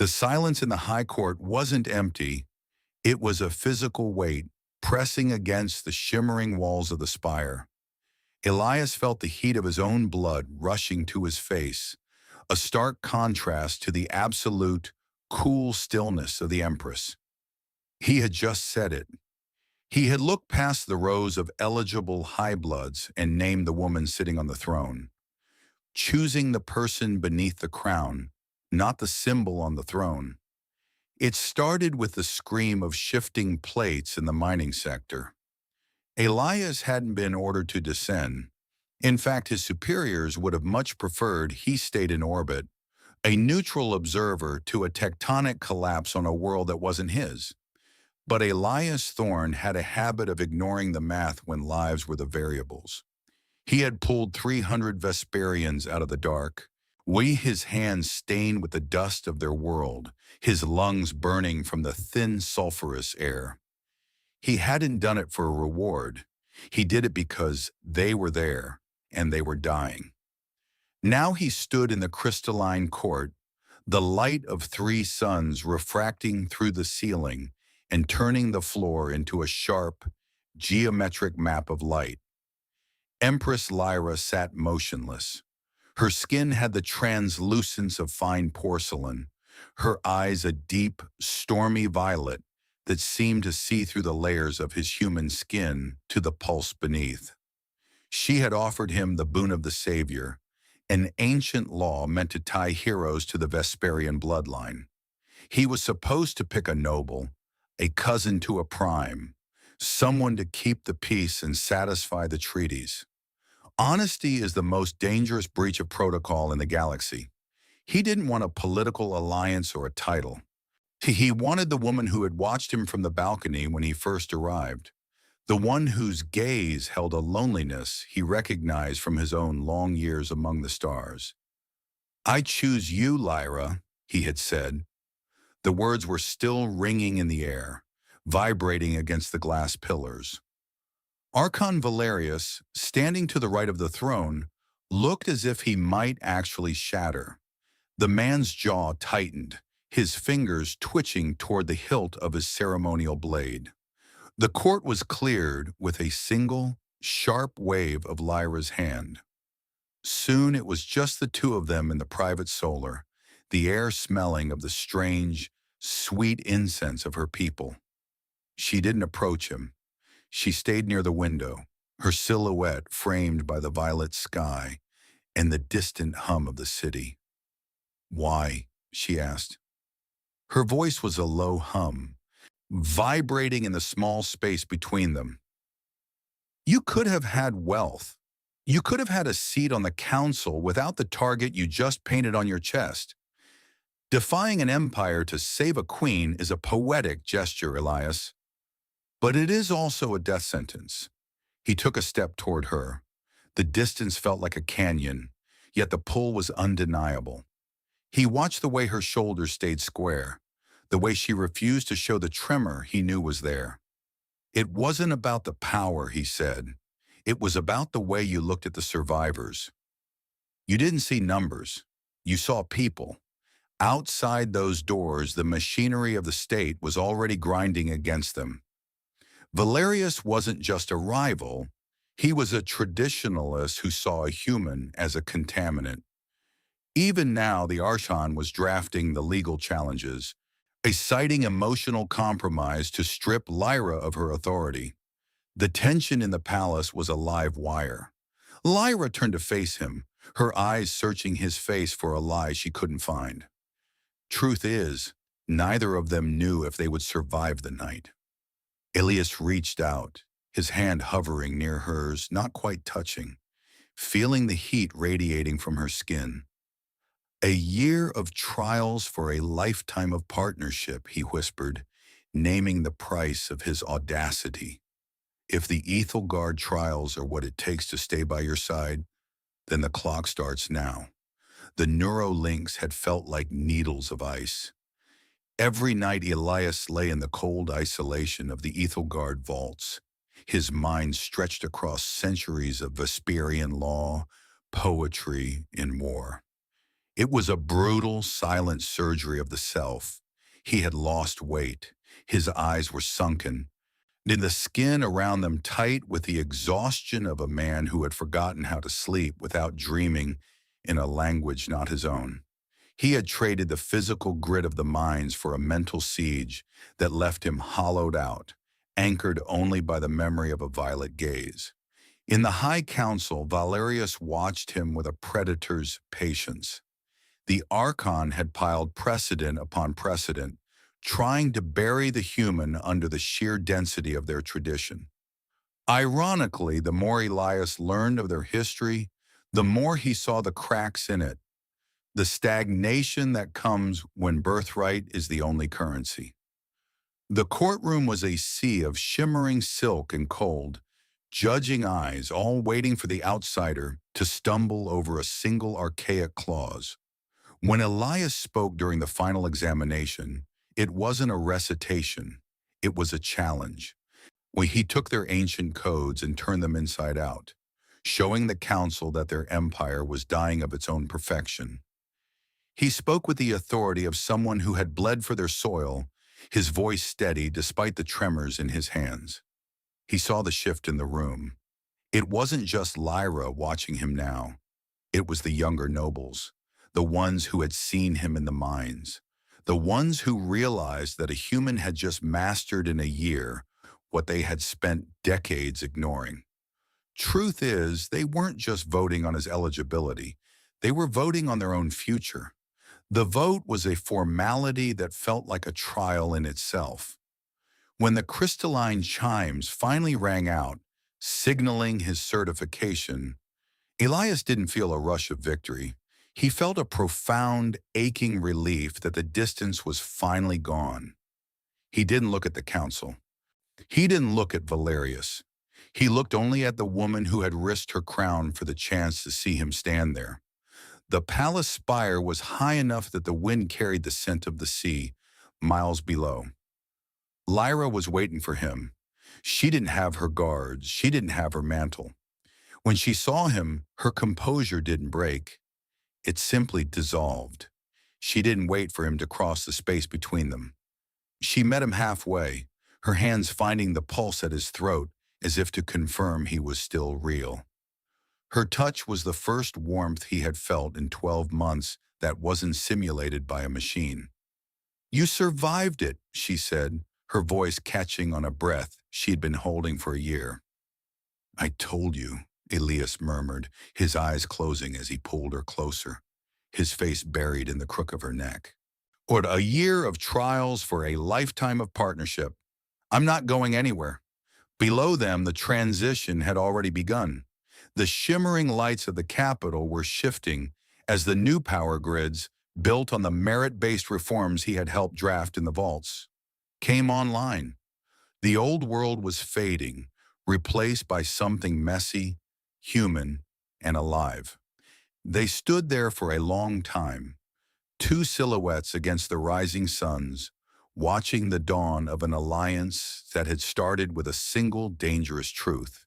The silence in the high court wasn't empty. It was a physical weight pressing against the shimmering walls of the spire. Elias felt the heat of his own blood rushing to his face, a stark contrast to the absolute, cool stillness of the Empress. He had just said it. He had looked past the rows of eligible high-bloods and named the woman sitting on the throne, choosing the person beneath the crown, not the symbol on the throne. It started with the scream of shifting plates in the mining sector. Elias hadn't been ordered to descend. In fact, his superiors would have much preferred he stayed in orbit, a neutral observer to a tectonic collapse on a world that wasn't his. But Elias Thorne had a habit of ignoring the math when lives were the variables. He had pulled 300 Vesperians out of the dark, his hands stained with the dust of their world, his lungs burning from the thin sulfurous air. He hadn't done it for a reward. He did it because they were there, and they were dying. Now he stood in the crystalline court, the light of 3 suns refracting through the ceiling and turning the floor into a sharp, geometric map of light. Empress Lyra sat motionless. Her skin had the translucence of fine porcelain, her eyes a deep, stormy violet that seemed to see through the layers of his human skin to the pulse beneath. She had offered him the boon of the Savior, an ancient law meant to tie heroes to the Vesperian bloodline. He was supposed to pick a noble, a cousin to a prime, someone to keep the peace and satisfy the treaties. Honesty is the most dangerous breach of protocol in the galaxy. He didn't want a political alliance or a title. He wanted the woman who had watched him from the balcony when he first arrived, the one whose gaze held a loneliness he recognized from his own long years among the stars. "I choose you, Lyra," he had said. The words were still ringing in the air, vibrating against the glass pillars. Archon Valerius, standing to the right of the throne, looked as if he might actually shatter. The man's jaw tightened, his fingers twitching toward the hilt of his ceremonial blade. The court was cleared with a single, sharp wave of Lyra's hand. Soon it was just the two of them in the private solar, the air smelling of the strange, sweet incense of her people. She didn't approach him. She stayed near the window, her silhouette framed by the violet sky and the distant hum of the city. "Why?" she asked. Her voice was a low hum, vibrating in the small space between them. "You could have had wealth. You could have had a seat on the council without the target you just painted on your chest. Defying an empire to save a queen is a poetic gesture, Elias. But it is also a death sentence." He took a step toward her. The distance felt like a canyon, yet the pull was undeniable. He watched the way her shoulders stayed square, the way she refused to show the tremor he knew was there. "It wasn't about the power," he said. "It was about the way you looked at the survivors. You didn't see numbers. You saw people. Outside those doors, the machinery of the state was already grinding against them. Valerius wasn't just a rival. He was a traditionalist who saw a human as a contaminant. Even now, the Archon was drafting the legal challenges, citing emotional compromise to strip Lyra of her authority. The tension in the palace was a live wire. Lyra turned to face him, her eyes searching his face for a lie she couldn't find. Truth is, neither of them knew if they would survive the night. Elias reached out, his hand hovering near hers, not quite touching, feeling the heat radiating from her skin. "A year of trials for a lifetime of partnership," he whispered, naming the price of his audacity. "If the Ethelgard trials are what it takes to stay by your side, then the clock starts now." The neurolinks had felt like needles of ice. Every night Elias lay in the cold isolation of the Ethelgard vaults, his mind stretched across centuries of Vesperian law, poetry, and war. It was a brutal, silent surgery of the self. He had lost weight. His eyes were sunken, and the skin around them tight with the exhaustion of a man who had forgotten how to sleep without dreaming in a language not his own. He had traded the physical grit of the mines for a mental siege that left him hollowed out, anchored only by the memory of a violet gaze. In the High Council, Valerius watched him with a predator's patience. The Archon had piled precedent upon precedent, trying to bury the human under the sheer density of their tradition. Ironically, the more Elias learned of their history, the more he saw the cracks in it, the stagnation that comes when birthright is the only currency. The courtroom was a sea of shimmering silk and cold, judging eyes, all waiting for the outsider to stumble over a single archaic clause. When Elias spoke during the final examination, it wasn't a recitation, it was a challenge. When he took their ancient codes and turned them inside out, showing the council that their empire was dying of its own perfection. He spoke with the authority of someone who had bled for their soil, his voice steady despite the tremors in his hands. He saw the shift in the room. It wasn't just Lyra watching him now. It was the younger nobles, the ones who had seen him in the mines, the ones who realized that a human had just mastered in a year what they had spent decades ignoring. Truth is, they weren't just voting on his eligibility. They were voting on their own future. The vote was a formality that felt like a trial in itself. When the crystalline chimes finally rang out, signaling his certification, Elias didn't feel a rush of victory. He felt a profound, aching relief that the distance was finally gone. He didn't look at the council. He didn't look at Valerius. He looked only at the woman who had risked her crown for the chance to see him stand there. The palace spire was high enough that the wind carried the scent of the sea, miles below. Lyra was waiting for him. She didn't have her guards. She didn't have her mantle. When she saw him, her composure didn't break. It simply dissolved. She didn't wait for him to cross the space between them. She met him halfway, her hands finding the pulse at his throat as if to confirm he was still real. Her touch was the first warmth he had felt in 12 months that wasn't simulated by a machine. "You survived it," she said, her voice catching on a breath she'd been holding for a year. "I told you," Elias murmured, his eyes closing as he pulled her closer, his face buried in the crook of her neck. "Or a year of trials for a lifetime of partnership. I'm not going anywhere." Below them, the transition had already begun. The shimmering lights of the Capitol were shifting as the new power grids, built on the merit-based reforms he had helped draft in the vaults, came online. The old world was fading, replaced by something messy, human, and alive. They stood there for a long time, two silhouettes against the rising suns, watching the dawn of an alliance that had started with a single dangerous truth.